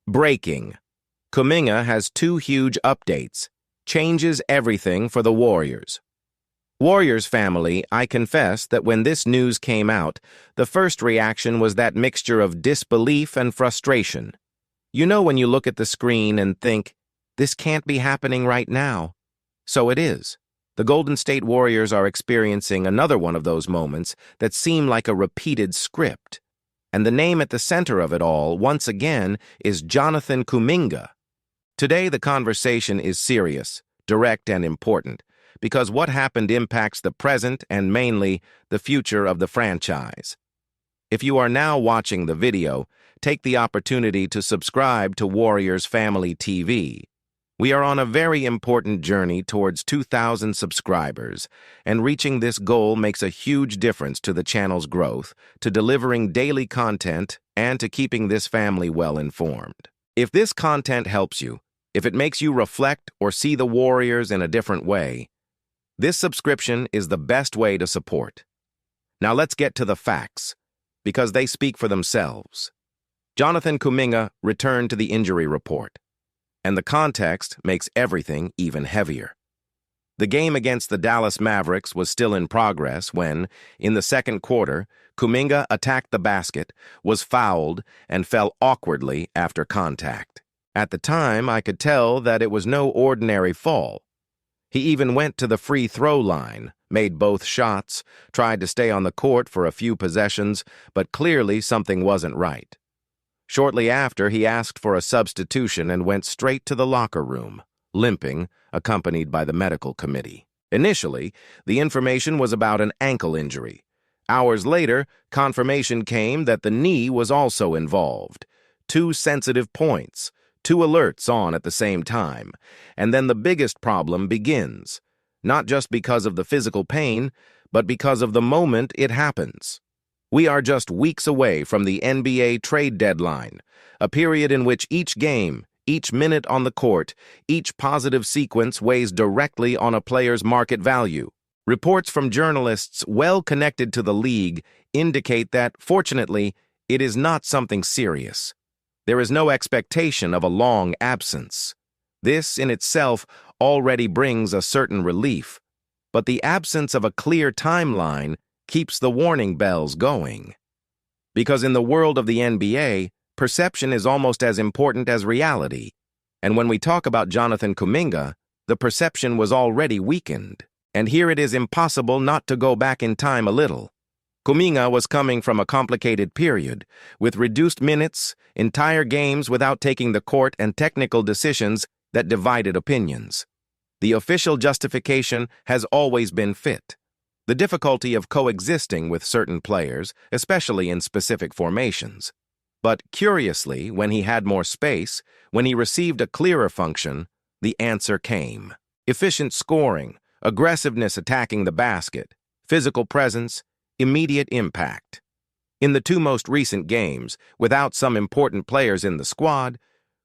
Breaking. Kuminga has two huge updates. Changes everything for the Warriors. Warriors family, I confess that when this news came out, the first reaction was that mixture of disbelief and frustration. You know when you look at the screen and think, this can't be happening right now. So it is. The Golden State Warriors are experiencing another one of those moments that seem like a repeated script. And the name at the center of it all, once again, is Jonathan Kuminga. Today, the conversation is serious, direct, and important, because what happened impacts the present and mainly the future of the franchise. If you are now watching the video, take the opportunity to subscribe to Warriors Family TV. We are on a very important journey towards 2,000 subscribers, and reaching this goal makes a huge difference to the channel's growth, to delivering daily content, and to keeping this family well informed. If this content helps you, if it makes you reflect or see the Warriors in a different way, this subscription is the best way to support. Now let's get to the facts, because they speak for themselves. Jonathan Kuminga returned to the injury report, and the context makes everything even heavier. The game against the Dallas Mavericks was still in progress when, in the second quarter, Kuminga attacked the basket, was fouled, and fell awkwardly after contact. At the time, I could tell that it was no ordinary fall. He even went to the free throw line, made both shots, tried to stay on the court for a few possessions, but clearly something wasn't right. Shortly after, he asked for a substitution and went straight to the locker room, limping, accompanied by the medical committee. Initially, the information was about an ankle injury. Hours later, confirmation came that the knee was also involved. Two sensitive points, two alerts on at the same time, and then the biggest problem begins, not just because of the physical pain, but because of the moment it happens. We are just weeks away from the NBA trade deadline, a period in which each game, each minute on the court, each positive sequence weighs directly on a player's market value. Reports from journalists well connected to the league indicate that, fortunately, it is not something serious. There is no expectation of a long absence. This, in itself, already brings a certain relief, but the absence of a clear timeline keeps the warning bells going. Because in the world of the NBA, perception is almost as important as reality, and when we talk about Jonathan Kuminga, the perception was already weakened, and here it is impossible not to go back in time a little. Kuminga was coming from a complicated period, with reduced minutes, entire games without taking the court, and technical decisions that divided opinions. The official justification has always been fit. The difficulty of coexisting with certain players, especially in specific formations. But curiously, when he had more space, when he received a clearer function, the answer came. Efficient scoring, aggressiveness attacking the basket, physical presence, immediate impact. In the two most recent games, without some important players in the squad,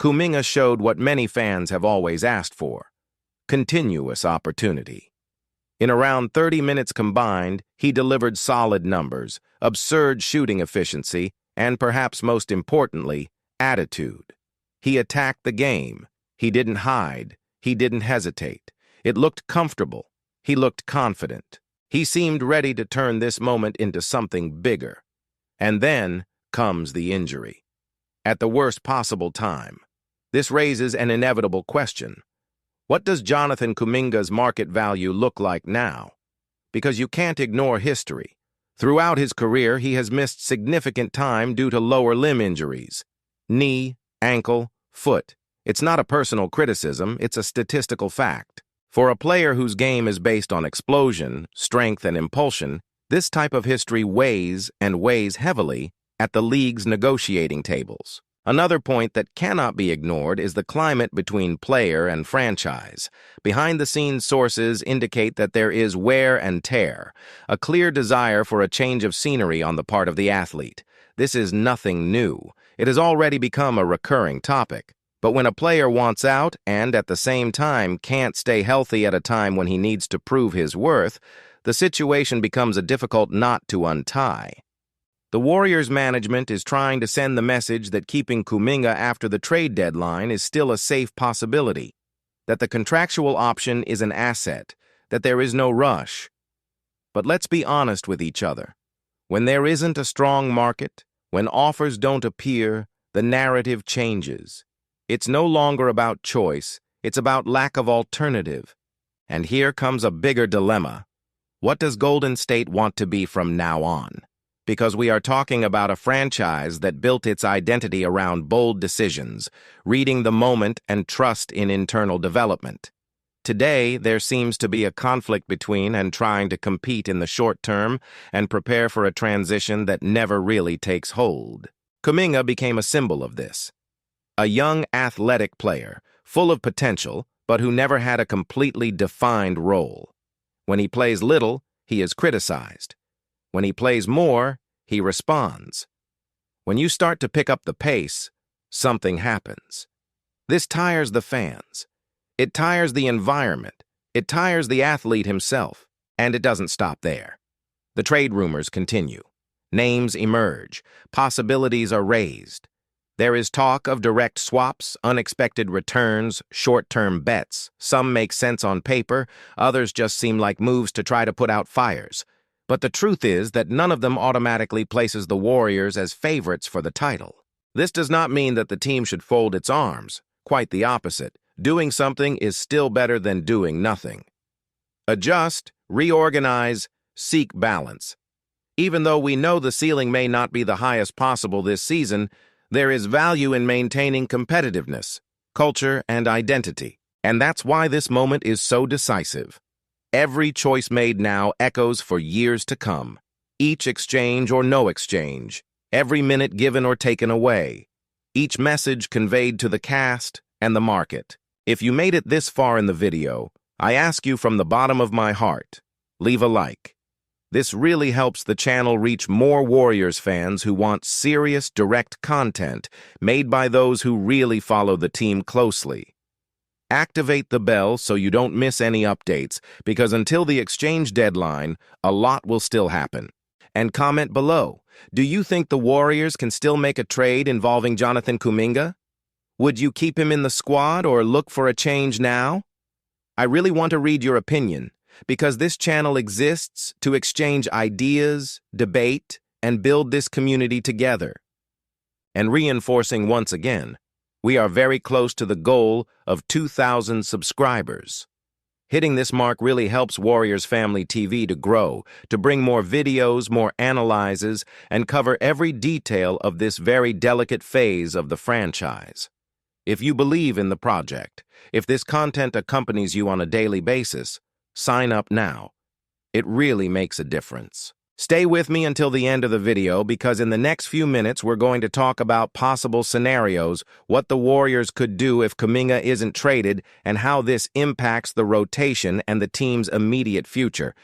Kuminga showed what many fans have always asked for: continuous opportunity. In around 30 minutes combined, he delivered solid numbers, absurd shooting efficiency, and perhaps most importantly, attitude. He attacked the game. He didn't hide. He didn't hesitate. It looked comfortable. He looked confident. He seemed ready to turn this moment into something bigger. And then comes the injury. At the worst possible time. This raises an inevitable question. What does Jonathan Kuminga's market value look like now? Because you can't ignore history. Throughout his career, he has missed significant time due to lower limb injuries. Knee, ankle, foot. It's not a personal criticism, it's a statistical fact. For a player whose game is based on explosion, strength, and impulsion, this type of history weighs and weighs heavily at the league's negotiating tables. Another point that cannot be ignored is the climate between player and franchise. Behind-the-scenes sources indicate that there is wear and tear, a clear desire for a change of scenery on the part of the athlete. This is nothing new. It has already become a recurring topic. But when a player wants out and, at the same time, can't stay healthy at a time when he needs to prove his worth, the situation becomes a difficult knot to untie. The Warriors management is trying to send the message that keeping Kuminga after the trade deadline is still a safe possibility, that the contractual option is an asset, that there is no rush. But let's be honest with each other. When there isn't a strong market, when offers don't appear, the narrative changes. It's no longer about choice, it's about lack of alternative. And here comes a bigger dilemma. What does Golden State want to be from now on? Because we are talking about a franchise that built its identity around bold decisions, reading the moment and trust in internal development. Today, there seems to be a conflict between and trying to compete in the short term and prepare for a transition that never really takes hold. Kuminga became a symbol of this. A young, athletic player, full of potential, but who never had a completely defined role. When he plays little, he is criticized. When he plays more, he responds. When you start to pick up the pace, something happens. This tires the fans. It tires the environment. It tires the athlete himself. And it doesn't stop there. The trade rumors continue. Names emerge. Possibilities are raised. There is talk of direct swaps, unexpected returns, short-term bets. Some make sense on paper, others just seem like moves to try to put out fires. But the truth is that none of them automatically places the Warriors as favorites for the title. This does not mean that the team should fold its arms. Quite the opposite. Doing something is still better than doing nothing. Adjust, reorganize, seek balance. Even though we know the ceiling may not be the highest possible this season, there is value in maintaining competitiveness, culture, and identity. And that's why this moment is so decisive. Every choice made now echoes for years to come. Each exchange or no exchange, every minute given or taken away, each message conveyed to the cast and the market. If you made it this far in the video, I ask you from the bottom of my heart, leave a like. This really helps the channel reach more Warriors fans who want serious, direct content made by those who really follow the team closely. Activate the bell so you don't miss any updates, because until the exchange deadline, a lot will still happen. And comment below, do you think the Warriors can still make a trade involving Jonathan Kuminga? Would you keep him in the squad or look for a change now? I really want to read your opinion, because this channel exists to exchange ideas, debate, and build this community together. And reinforcing once again, we are very close to the goal of 2,000 subscribers. Hitting this mark really helps Warriors Family TV to grow, to bring more videos, more analyses, and cover every detail of this very delicate phase of the franchise. If you believe in the project, if this content accompanies you on a daily basis, sign up now. It really makes a difference. Stay with me until the end of the video, because in the next few minutes we're going to talk about possible scenarios, what the Warriors could do if Kuminga isn't traded, and how this impacts the rotation and the team's immediate future.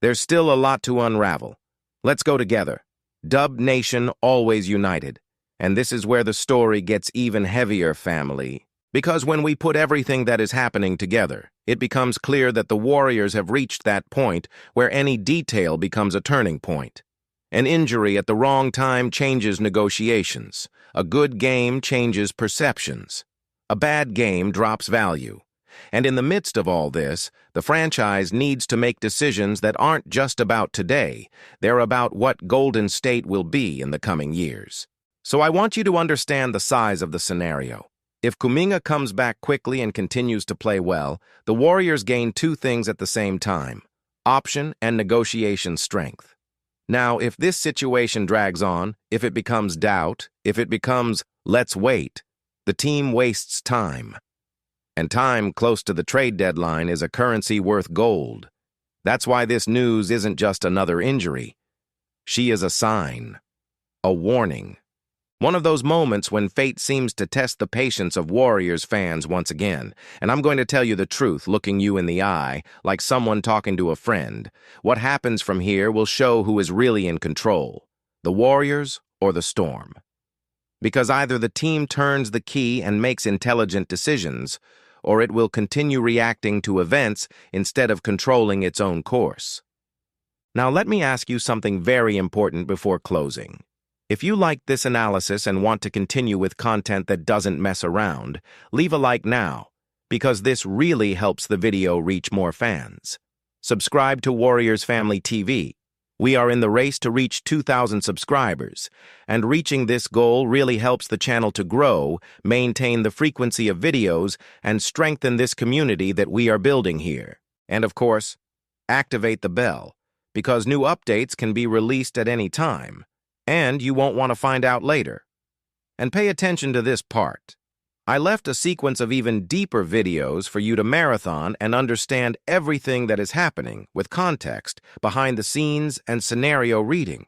There's still a lot to unravel. Let's go together. Dub Nation always united. And this is where the story gets even heavier, family. Because when we put everything that is happening together, it becomes clear that the Warriors have reached that point where any detail becomes a turning point. An injury at the wrong time changes negotiations. A good game changes perceptions. A bad game drops value. And in the midst of all this, the franchise needs to make decisions that aren't just about today. They're about what Golden State will be in the coming years. So I want you to understand the size of the scenario. If Kuminga comes back quickly and continues to play well, the Warriors gain two things at the same time: option and negotiation strength. Now, if this situation drags on, if it becomes doubt, if it becomes let's wait, the team wastes time. And time close to the trade deadline is a currency worth gold. That's why this news isn't just another injury. She is a sign, a warning. One of those moments when fate seems to test the patience of Warriors fans once again. And I'm going to tell you the truth, looking you in the eye, like someone talking to a friend. What happens from here will show who is really in control, the Warriors or the Storm. Because either the team turns the key and makes intelligent decisions, or it will continue reacting to events instead of controlling its own course. Now let me ask you something very important before closing. If you liked this analysis and want to continue with content that doesn't mess around, leave a like now, because this really helps the video reach more fans. Subscribe to Warriors Family TV. We are in the race to reach 2,000 subscribers, and reaching this goal really helps the channel to grow, maintain the frequency of videos, and strengthen this community that we are building here. And of course, activate the bell, because new updates can be released at any time, and you won't want to find out later. And pay attention to this part. I left a sequence of even deeper videos for you to marathon and understand everything that is happening with context, behind the scenes, and scenario reading.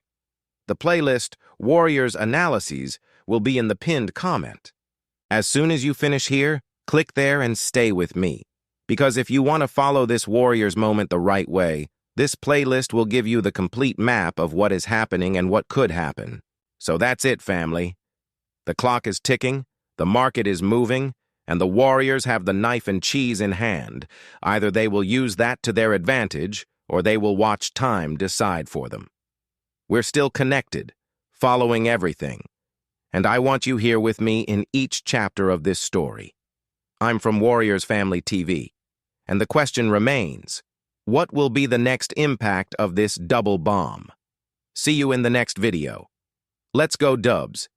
The playlist Warriors Analyses will be in the pinned comment. As soon as you finish here, click there and stay with me. Because if you want to follow this Warriors moment the right way, this playlist will give you the complete map of what is happening and what could happen. So that's it, family. The clock is ticking, the market is moving, and the Warriors have the knife and cheese in hand. Either they will use that to their advantage, or they will watch time decide for them. We're still connected, following everything, and I want you here with me in each chapter of this story. I'm from Warriors Family TV, and the question remains, what will be the next impact of this double bomb? See you in the next video. Let's go, Dubs.